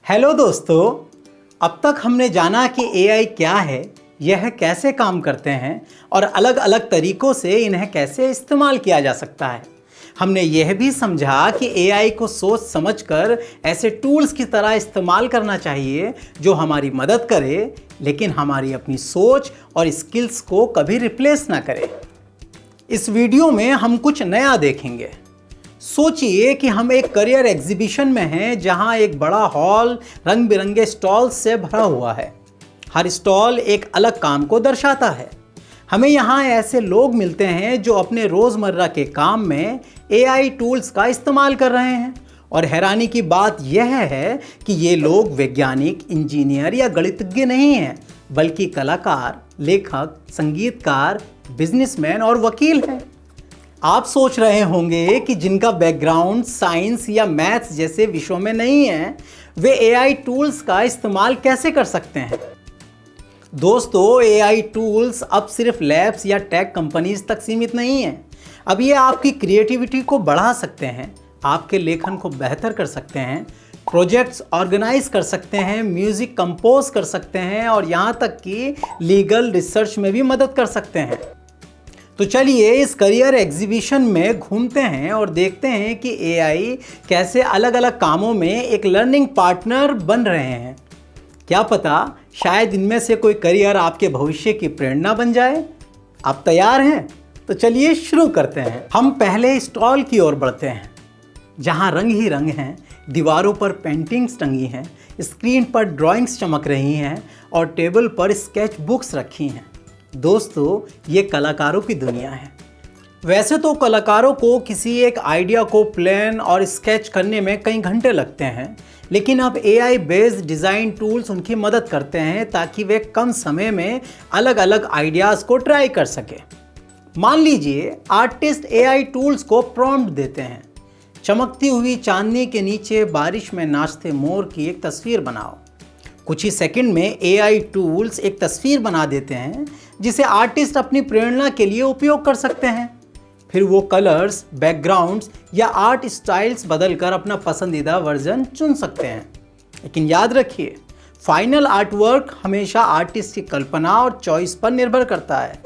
Hello दोस्तों, अब तक हमने जाना कि एआई क्या है, यह कैसे काम करते हैं और अलग अलग तरीकों से इन्हें कैसे इस्तेमाल किया जा सकता है। हमने यह भी समझा कि एआई को सोच समझकर ऐसे टूल्स की तरह इस्तेमाल करना चाहिए जो हमारी मदद करे, लेकिन हमारी अपनी सोच और स्किल्स को कभी रिप्लेस ना करे। इस वीडियो में हम कुछ नया देखेंगे। सोचिए कि हम एक करियर एग्जीबिशन में हैं जहां एक बड़ा हॉल रंग बिरंगे स्टॉल्स से भरा हुआ है। हर स्टॉल एक अलग काम को दर्शाता है। हमें यहाँ ऐसे लोग मिलते हैं जो अपने रोज़मर्रा के काम में एआई टूल्स का इस्तेमाल कर रहे हैं। और हैरानी की बात यह है कि ये लोग वैज्ञानिक, इंजीनियर या गणितज्ञ नहीं हैं, बल्कि कलाकार, लेखक, संगीतकार, बिजनेसमैन और वकील हैं। आप सोच रहे होंगे कि जिनका बैकग्राउंड साइंस या मैथ्स जैसे विषयों में नहीं है, वे एआई टूल्स का इस्तेमाल कैसे कर सकते हैं। दोस्तों, एआई टूल्स अब सिर्फ लैब्स या टेक कंपनीज तक सीमित नहीं हैं। अब ये आपकी क्रिएटिविटी को बढ़ा सकते हैं, आपके लेखन को बेहतर कर सकते हैं, प्रोजेक्ट्स ऑर्गेनाइज कर सकते हैं, म्यूज़िक कंपोज कर सकते हैं और यहाँ तक कि लीगल रिसर्च में भी मदद कर सकते हैं। तो चलिए इस करियर एग्जीबिशन में घूमते हैं और देखते हैं कि एआई कैसे अलग अलग कामों में एक लर्निंग पार्टनर बन रहे हैं। क्या पता शायद इनमें से कोई करियर आपके भविष्य की प्रेरणा बन जाए। आप तैयार हैं? तो चलिए शुरू करते हैं। हम पहले स्टॉल की ओर बढ़ते हैं, जहां रंग ही रंग हैं। दीवारों पर पेंटिंग्स टंगी हैं, स्क्रीन पर ड्राइंग्स चमक रही हैं और टेबल पर स्केच बुक्स रखी हैं। दोस्तों, ये कलाकारों की दुनिया है। वैसे तो कलाकारों को किसी एक आइडिया को प्लान और स्केच करने में कई घंटे लगते हैं, लेकिन अब एआई बेस्ड डिज़ाइन टूल्स उनकी मदद करते हैं ताकि वे कम समय में अलग अलग आइडियाज़ को ट्राई कर सकें। मान लीजिए आर्टिस्ट एआई टूल्स को प्रॉम्प्ट देते हैं, चमकती हुई चांदनी के नीचे बारिश में नाचते मोर की एक तस्वीर बनाओ। कुछ ही सेकंड में एआई टूल्स एक तस्वीर बना देते हैं जिसे आर्टिस्ट अपनी प्रेरणा के लिए उपयोग कर सकते हैं। फिर वो कलर्स, बैकग्राउंड्स या आर्ट स्टाइल्स बदलकर अपना पसंदीदा वर्जन चुन सकते हैं। लेकिन याद रखिए, फाइनल आर्टवर्क हमेशा आर्टिस्ट की कल्पना और चॉइस पर निर्भर करता है।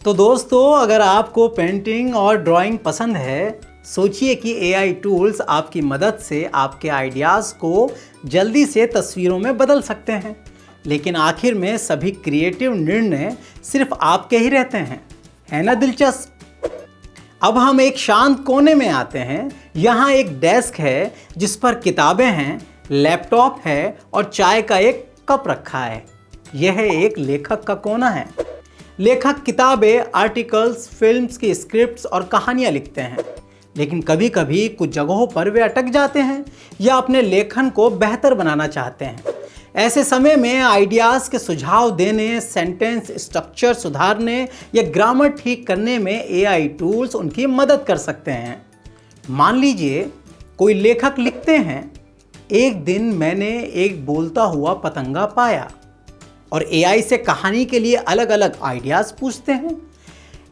तो दोस्तों, अगर आपको पेंटिंग और ड्राइंग पसंद है, सोचिए कि एआई टूल्स आपकी मदद से आपके आइडियाज़ को जल्दी से तस्वीरों में बदल सकते हैं। लेकिन आखिर में सभी क्रिएटिव निर्णय सिर्फ आपके ही रहते हैं। है ना दिलचस्प? अब हम एक शांत कोने में आते हैं। यहाँ एक डेस्क है जिस पर किताबें हैं, लैपटॉप है और चाय का एक कप रखा है। यह एक लेखक का कोना है। लेखक किताबें, आर्टिकल्स, फिल्म्स की स्क्रिप्ट्स और कहानियाँ लिखते हैं। लेकिन कभी कभी कुछ जगहों पर वे अटक जाते हैं या अपने लेखन को बेहतर बनाना चाहते हैं। ऐसे समय में आइडियाज़ के सुझाव देने, सेंटेंस स्ट्रक्चर सुधारने या ग्रामर ठीक करने में एआई टूल्स उनकी मदद कर सकते हैं। मान लीजिए कोई लेखक लिखते हैं, एक दिन मैंने एक बोलता हुआ पतंगा पाया, और एआई से कहानी के लिए अलग अलग आइडियाज़ पूछते हैं।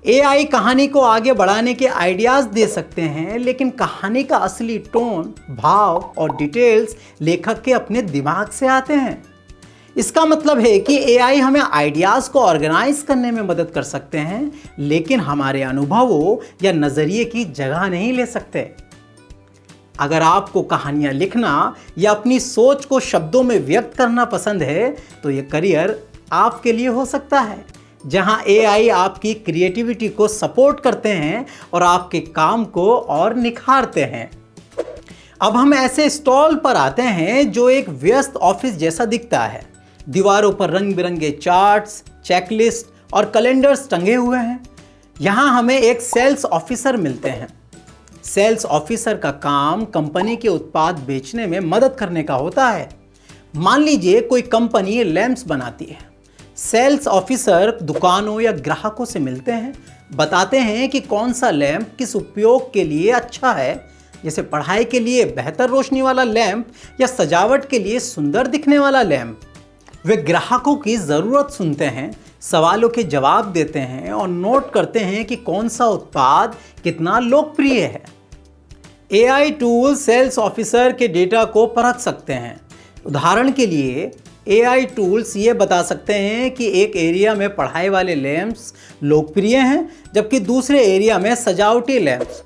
एआई कहानी को आगे बढ़ाने के आइडियाज़ दे सकते हैं, लेकिन कहानी का असली टोन, भाव और डिटेल्स लेखक के अपने दिमाग से आते हैं। इसका मतलब है कि एआई हमें आइडियाज़ को ऑर्गेनाइज करने में मदद कर सकते हैं, लेकिन हमारे अनुभवों या नज़रिए की जगह नहीं ले सकते। अगर आपको कहानियाँ लिखना या अपनी सोच को शब्दों में व्यक्त करना पसंद है, तो ये करियर आपके लिए हो सकता है, जहां एआई आपकी क्रिएटिविटी को सपोर्ट करते हैं और आपके काम को और निखारते हैं। अब हम ऐसे स्टॉल पर आते हैं जो एक व्यस्त ऑफिस जैसा दिखता है। दीवारों पर रंग बिरंगे चार्ट्स, चेकलिस्ट और कैलेंडर्स टंगे हुए हैं। यहाँ हमें एक सेल्स ऑफिसर मिलते हैं। सेल्स ऑफिसर का काम कंपनी के उत्पाद बेचने में मदद करने का होता है। मान लीजिए कोई कंपनी लैंप्स बनाती है। सेल्स ऑफिसर दुकानों या ग्राहकों से मिलते हैं, बताते हैं कि कौन सा लैंप किस उपयोग के लिए अच्छा है, जैसे पढ़ाई के लिए बेहतर रोशनी वाला लैंप या सजावट के लिए सुंदर दिखने वाला लैंप। वे ग्राहकों की ज़रूरत सुनते हैं, सवालों के जवाब देते हैं और नोट करते हैं कि कौन सा उत्पाद कितना लोकप्रिय है। एआई टूल सेल्स ऑफिसर के डेटा को परख सकते हैं, उदाहरण के लिए AI टूल्स ये बता सकते हैं कि एक एरिया में पढ़ाई वाले लैंप्स लोकप्रिय हैं, जबकि दूसरे एरिया में सजावटी लैंप्स।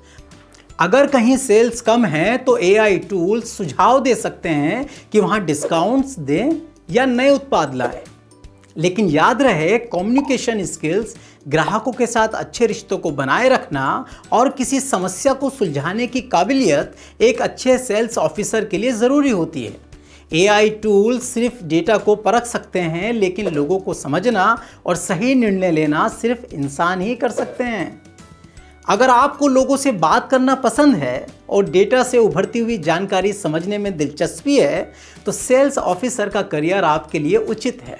अगर कहीं सेल्स कम हैं तो AI टूल्स सुझाव दे सकते हैं कि वहाँ डिस्काउंट्स दें या नए उत्पाद लाएं। लेकिन याद रहे, कम्युनिकेशन स्किल्स, ग्राहकों के साथ अच्छे रिश्तों को बनाए रखना और किसी समस्या को सुलझाने की काबिलियत एक अच्छे सेल्स ऑफिसर के लिए ज़रूरी होती है। AI टूल्स सिर्फ डेटा को परख सकते हैं, लेकिन लोगों को समझना और सही निर्णय लेना सिर्फ इंसान ही कर सकते हैं। अगर आपको लोगों से बात करना पसंद है और डेटा से उभरती हुई जानकारी समझने में दिलचस्पी है, तो सेल्स ऑफिसर का करियर आपके लिए उचित है,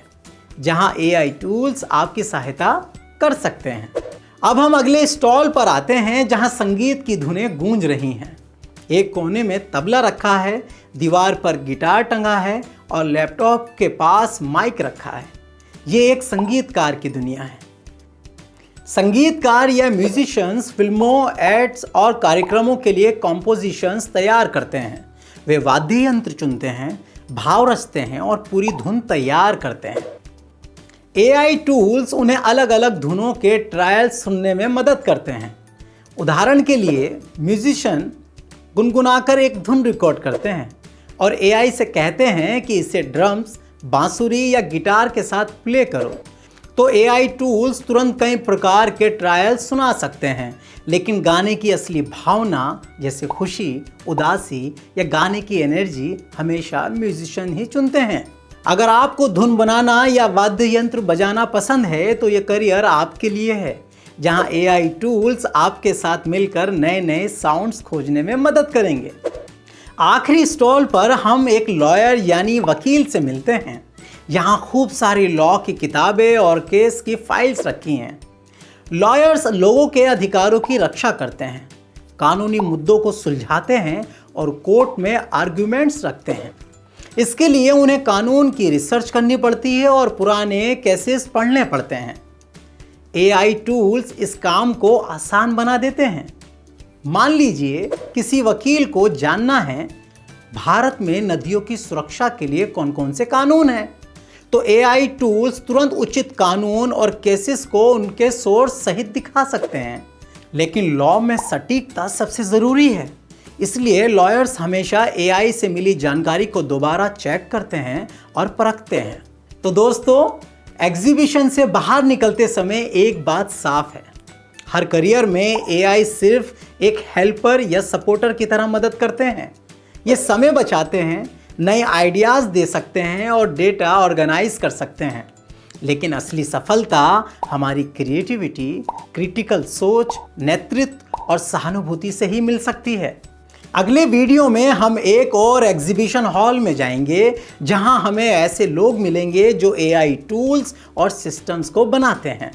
जहां AI टूल्स आपकी सहायता कर सकते हैं। अब हम अगले स्टॉल पर आते हैं, जहां संगीत की धुनें गूंज रही हैं। एक कोने में तबला रखा है, दीवार पर गिटार टंगा है और लैपटॉप के पास माइक रखा है। ये एक संगीतकार की दुनिया है। संगीतकार या म्यूजिशियंस फिल्मों, एड्स और कार्यक्रमों के लिए कॉम्पोजिशंस तैयार करते हैं। वे वाद्य यंत्र चुनते हैं, भाव रचते हैं और पूरी धुन तैयार करते हैं। AI टूल्स उन्हें अलग अलग धुनों के ट्रायल्स सुनने में मदद करते हैं। उदाहरण के लिए म्यूजिशियन गुनगुनाकर एक धुन रिकॉर्ड करते हैं और AI से कहते हैं कि इसे ड्रम्स, बांसुरी या गिटार के साथ प्ले करो। तो AI टूल्स तुरंत कई प्रकार के ट्रायल्स सुना सकते हैं, लेकिन गाने की असली भावना जैसे खुशी, उदासी या गाने की एनर्जी हमेशा म्यूजिशियन ही चुनते हैं। अगर आपको धुन बनाना या वाद्य यंत्र बजाना पसंद है तो ये करियर आपके लिए है, जहां AI टूल्स आपके साथ मिलकर नए नए साउंड्स खोजने में मदद करेंगे। आखिरी स्टॉल पर हम एक लॉयर यानी वकील से मिलते हैं। यहाँ खूब सारी लॉ की किताबें और केस की फाइल्स रखी हैं। लॉयर्स लोगों के अधिकारों की रक्षा करते हैं, कानूनी मुद्दों को सुलझाते हैं और कोर्ट में आर्ग्यूमेंट्स रखते हैं। इसके लिए उन्हें कानून की रिसर्च करनी पड़ती है और पुराने केसेस पढ़ने पड़ते हैं। AI टूल्स इस काम को आसान बना देते हैं। मान लीजिए किसी वकील को जानना है भारत में नदियों की सुरक्षा के लिए कौन कौन से कानून हैं, तो AI टूल्स तुरंत उचित कानून और केसेस को उनके सोर्स सहित दिखा सकते हैं। लेकिन लॉ में सटीकता सबसे ज़रूरी है, इसलिए लॉयर्स हमेशा AI से मिली जानकारी को दोबारा चेक करते हैं और परखते हैं। तो दोस्तों, एग्जीबिशन से बाहर निकलते समय एक बात साफ है, हर करियर में AI सिर्फ एक हेल्पर या सपोर्टर की तरह मदद करते हैं। ये समय बचाते हैं, नए आइडियाज़ दे सकते हैं और डेटा ऑर्गेनाइज कर सकते हैं, लेकिन असली सफलता हमारी क्रिएटिविटी, क्रिटिकल सोच, नेतृत्व और सहानुभूति से ही मिल सकती है। अगले वीडियो में हम एक और एग्जीबिशन हॉल में जाएंगे, जहां हमें ऐसे लोग मिलेंगे जो AI टूल्स और सिस्टम्स को बनाते हैं।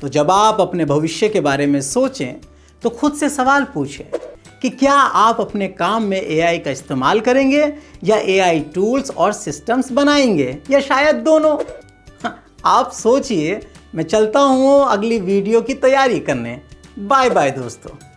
तो जब आप अपने भविष्य के बारे में सोचें तो खुद से सवाल पूछें कि क्या आप अपने काम में AI का इस्तेमाल करेंगे या AI टूल्स और सिस्टम्स बनाएंगे, या शायद दोनों। आप सोचिए। मैं चलता हूँ अगली वीडियो की तैयारी करने। बाय बाय दोस्तों।